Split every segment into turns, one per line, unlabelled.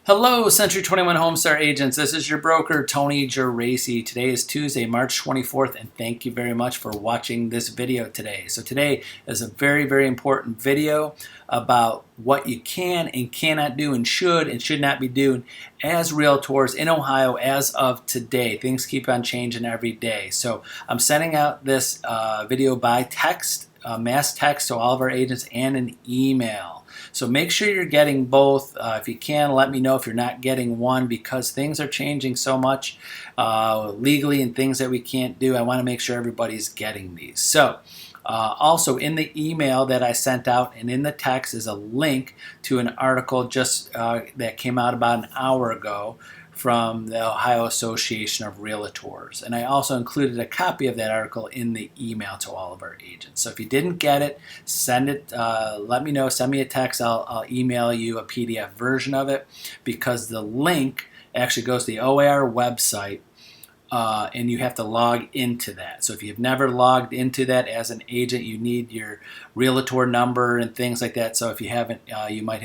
Hello, Century 21 HomeStar agents. This is your broker, Tony Geraci. Today is Tuesday, March 24th, and thank you very much for watching this video today. So today is a very important video about what you can and cannot do and should not be doing as realtors in Ohio as of today. Things keep on changing every day. So I'm sending out this video by text, mass text to all of our agents, and an email. So make sure you're getting both. If you can, let me know if you're not getting one, because things are changing so much legally and things that we can't do. I want to make sure everybody's getting these. So also in the email that I sent out and in the text is a link to an article just that came out about an hour ago from the Ohio Association of Realtors. And I also included a copy of that article in the email to all of our agents. So if you didn't get it, send it, let me know, send me a text, I'll email you a PDF version of it, because the link actually goes to the OAR website, and you have to log into that. So if you've never logged into that as an agent, you need your realtor number and things like that. So if you haven't, you might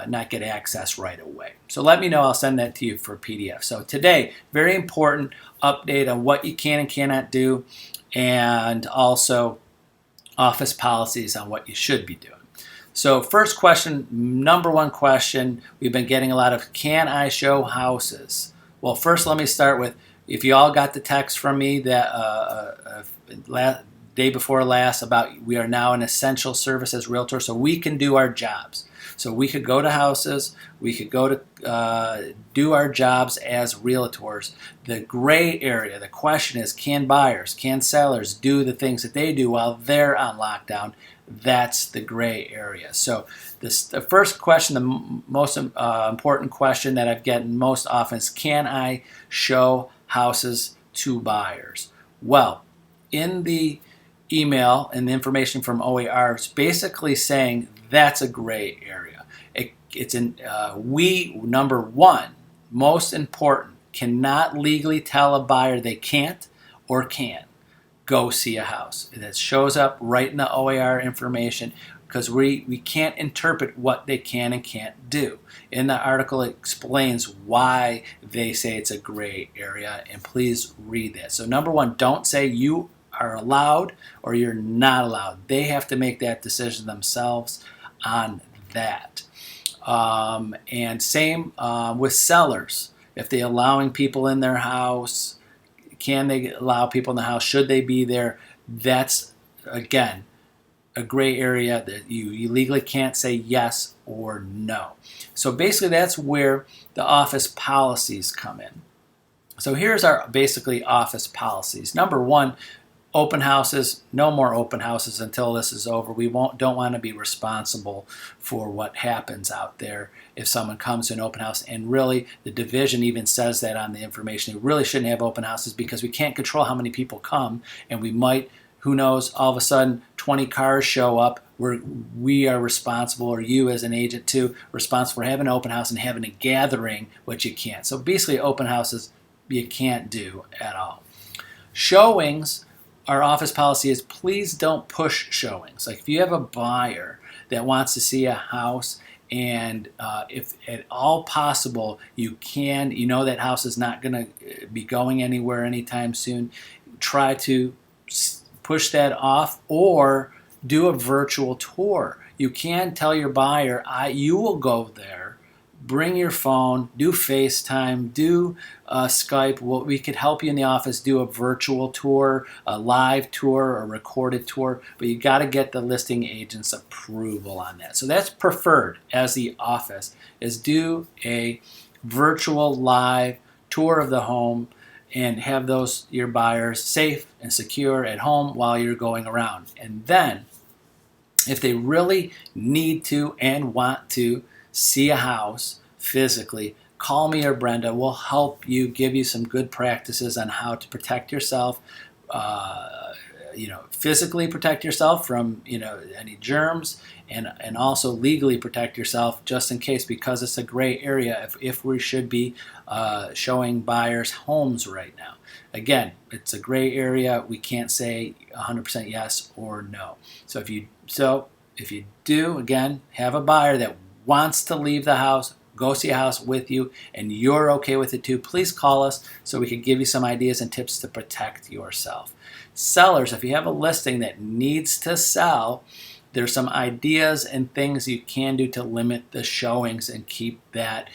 not get access right away. So let me know, I'll send that to you for PDF. So today, very important update on what you can and cannot do, and also office policies on what you should be doing. So first question, number one question, we've been getting a lot of, can I show houses? Well, first let me start with, if you all got the text from me that day before last about we are now an essential service as realtors, so we can do our jobs. So we could go to houses, we could go to do our jobs as realtors. The gray area, the question is, can buyers, can sellers do the things that they do while they're on lockdown? That's the gray area. So the first question, the most important question that I've gotten most often is, can I show houses to buyers? Well, in the email and the information from OAR is basically saying that's a gray area. Number one, most important, cannot legally tell a buyer they can't or can go see a house. That shows up right in the OAR information, because we can't interpret what they can and can't do. In the article, it explains why they say it's a gray area, and please read that. So number one, don't say you are allowed or you're not allowed. They have to make that decision themselves on that. And same with sellers. If they're allowing people in their house, can they allow people in the house? Should they be there? That's, again, a gray area that you legally can't say yes or no. So basically that's where the office policies come in. So here's our basically office policies. Number one, open houses, no more open houses until this is over. We don't want to be responsible for what happens out there if someone comes to an open house. And really, the division even says that on the information. We really shouldn't have open houses because we can't control how many people come, and we might, who knows, all of a sudden 20 cars show up. We are responsible, or you as an agent too, responsible for having an open house and having a gathering, which you can't. So basically open houses you can't do at all. Showings, our office policy is, please don't push showings. Like if you have a buyer that wants to see a house, and if at all possible you know that house is not going to be going anywhere anytime soon, try to push that off or do a virtual tour. You can tell your buyer, you will go there, bring your phone, do FaceTime, do Skype. We could help you in the office do a virtual tour, a live tour, a recorded tour, but you got to get the listing agent's approval on that. So that's preferred as the office, is do a virtual live tour of the home and have your buyers safe and secure at home while you're going around. And then if they really need to and want to see a house physically, call me or Brenda. We'll help you, give you some good practices on how to protect yourself, physically protect yourself from any germs, and also legally protect yourself just in case, because it's a gray area if we should be showing buyers homes right now. Again, it's a gray area. We can't say 100% yes or no. So if you do, again, have a buyer that wants to leave the house, go see a house with you, and you're okay with it too, please call us so we can give you some ideas and tips to protect yourself. Sellers, if you have a listing that needs to sell, there's some ideas and things you can do to limit the showings and keep that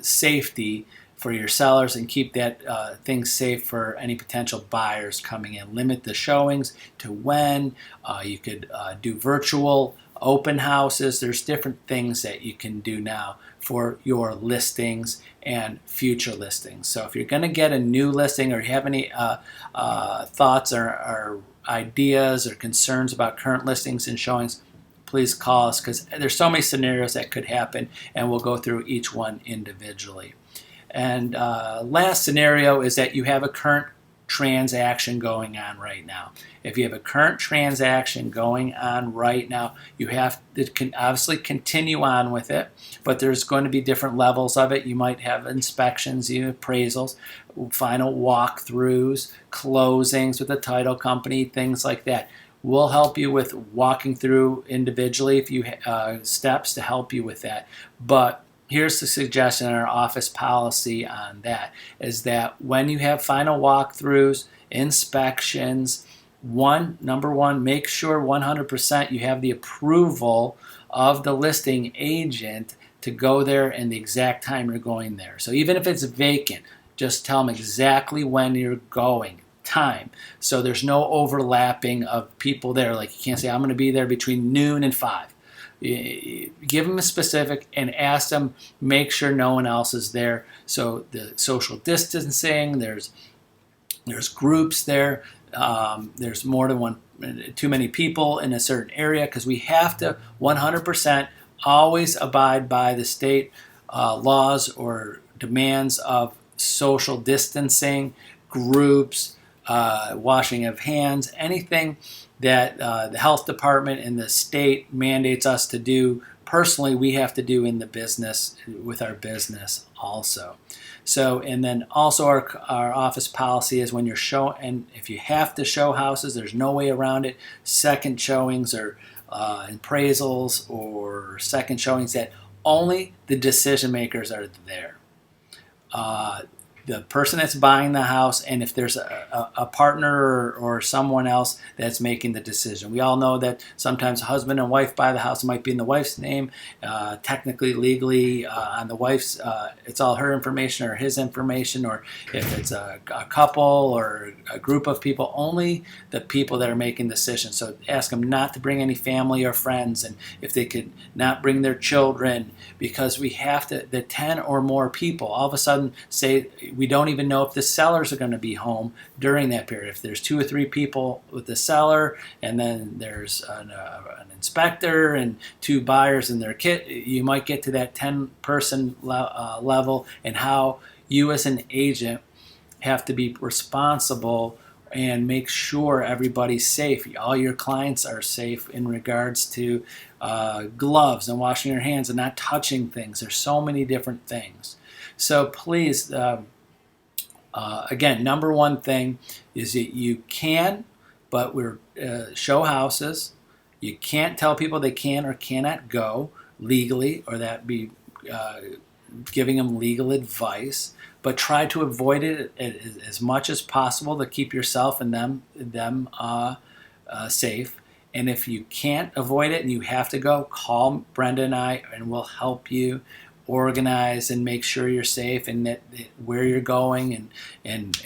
safety for your sellers, and keep that things safe for any potential buyers coming in. Limit the showings to when. You could do virtual open houses. There's different things that you can do now for your listings and future listings. So if you're going to get a new listing, or you have any thoughts or ideas or concerns about current listings and showings, please call us, because there's so many scenarios that could happen, and we'll go through each one individually. And last scenario is that you have a current transaction going on right now. If you have a current transaction going on right now, you have to obviously continue on with it, but there's going to be different levels of it. You might have inspections, appraisals, final walkthroughs, closings with the title company, things like that. We'll help you with walking through individually if you steps to help you with that. But here's the suggestion in our office policy on that, is that when you have final walkthroughs, inspections, number one, make sure 100% you have the approval of the listing agent to go there and the exact time you're going there. So even if it's vacant, just tell them exactly when you're going, time. So there's no overlapping of people there. Like, you can't say, I'm going to be there between noon and 5. Give them a specific and ask them, make sure no one else is there. So the social distancing, there's groups there, there's more than too many people in a certain area, because we have to 100% always abide by the state laws or demands of social distancing, groups, washing of hands, anything that the health department and the state mandates us to do. Personally, we have to do in the business, with our business also. So, and then also our office policy is when you're and if you have to show houses, there's no way around it. Second showings or appraisals or second showings, that only the decision makers are there. The person that's buying the house, and if there's a partner or someone else that's making the decision. We all know that sometimes a husband and wife buy the house. It might be in the wife's name. Technically, legally, on the wife's, it's all her information or his information, or if it's a couple or a group of people, only the people that are making decisions. So ask them not to bring any family or friends, and if they could not bring their children, because we have to, the 10 or more people, all of a sudden say, we don't even know if the sellers are going to be home during that period. If there's 2 or 3 people with the seller, and then there's an inspector and 2 buyers and their kit, you might get to that 10-person level, and how you as an agent have to be responsible and make sure everybody's safe. All your clients are safe in regards to gloves and washing your hands and not touching things. There's so many different things. So please, again, number one thing is that you can, but we're show houses. You can't tell people they can or cannot go legally, or that be giving them legal advice. But try to avoid it as much as possible to keep yourself and them safe. And if you can't avoid it and you have to go, call Brenda and I, and we'll help you organize and make sure you're safe, and that where you're going, and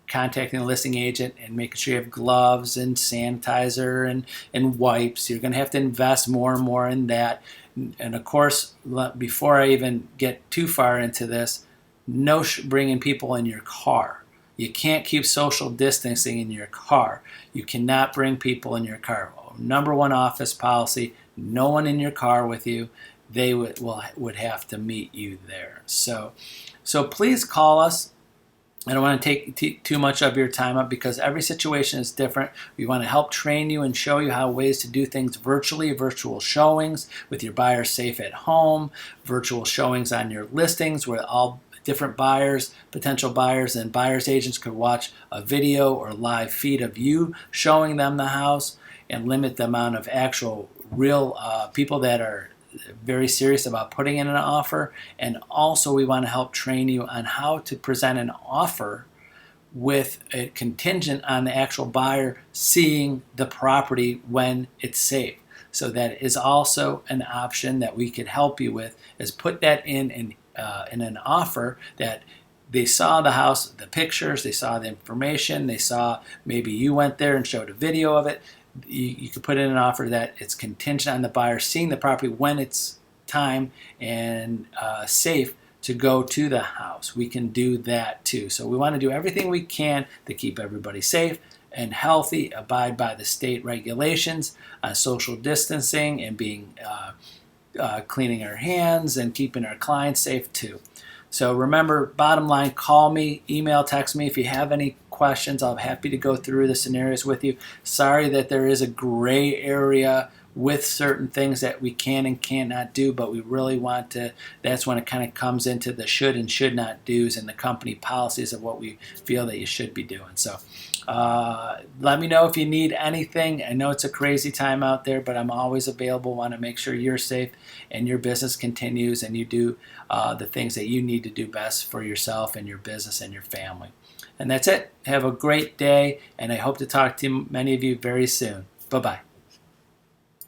contacting the listing agent and making sure you have gloves and sanitizer and wipes. You're going to have to invest more and more in that. And of course, before I even get too far into this, no bringing people in your car. You can't keep social distancing in your car. You cannot bring people in your car. Number one office policy, no one in your car with you. They would have to meet you there. So please call us. I don't want to take too much of your time up, because every situation is different. We want to help train you and show you how ways to do things virtually, virtual showings with your buyers safe at home, virtual showings on your listings where all different buyers, potential buyers, and buyers agents could watch a video or live feed of you showing them the house. and limit the amount of actual real people that are very serious about putting in an offer. And also we want to help train you on how to present an offer with a contingent on the actual buyer seeing the property when it's safe. So that is also an option that we could help you with, is put that in an offer that they saw the house, the pictures, they saw the information, they saw maybe you went there and showed a video of it. You could put in an offer that it's contingent on the buyer seeing the property when it's time and safe to go to the house. We can do that too. So we want to do everything we can to keep everybody safe and healthy, abide by the state regulations on social distancing and being cleaning our hands and keeping our clients safe too. So remember, bottom line, call me, email, text me if you have any questions. I'm happy to go through the scenarios with you. Sorry that there is a gray area with certain things that we can and cannot do, but we really want to, that's when it kind of comes into the should and should not do's and the company policies of what we feel that you should be doing. So let me know if you need anything. I know it's a crazy time out there, but I'm always available. Want to make sure you're safe and your business continues and you do the things that you need to do best for yourself and your business and your family. And that's it. Have a great day, and I hope to talk to many of you very soon. Bye-bye.